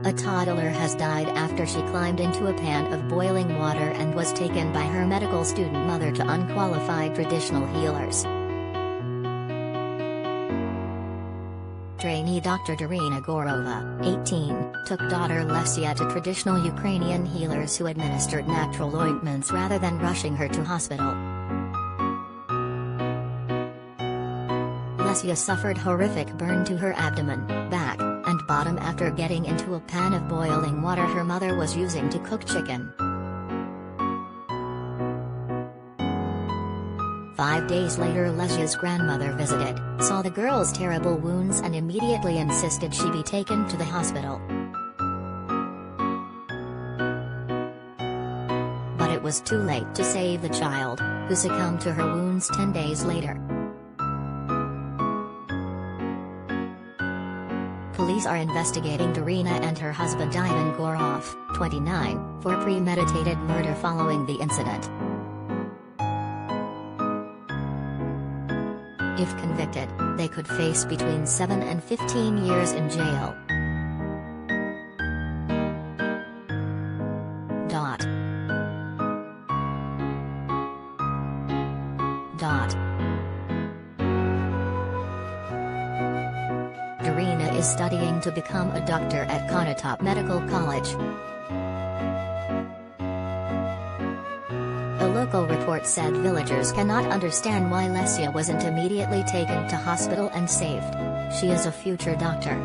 A toddler has died after she climbed into a pan of boiling water and was taken by her medical student mother to unqualified traditional healers. Trainee Dr. Darina Gorova, 18, took daughter Lesya to traditional Ukrainian healers who administered natural ointments rather than rushing her to hospital. Lesya suffered horrific burn to her abdomen, back, and bottom after getting into a pan of boiling water her mother was using to cook chicken. 5 days later, Lesya's grandmother visited, saw the girl's terrible wounds and immediately insisted she be taken to the hospital. But it was too late to save the child, who succumbed to her wounds 10 days later. Police are investigating Darina and her husband Darina Gorova, 29, for premeditated murder following the incident. If convicted, they could face between 7 and 15 years in jail. Darina is studying to become a doctor at Konotop Medical College. A local report said villagers cannot understand why Lesya wasn't immediately taken to hospital and saved. She is a future doctor.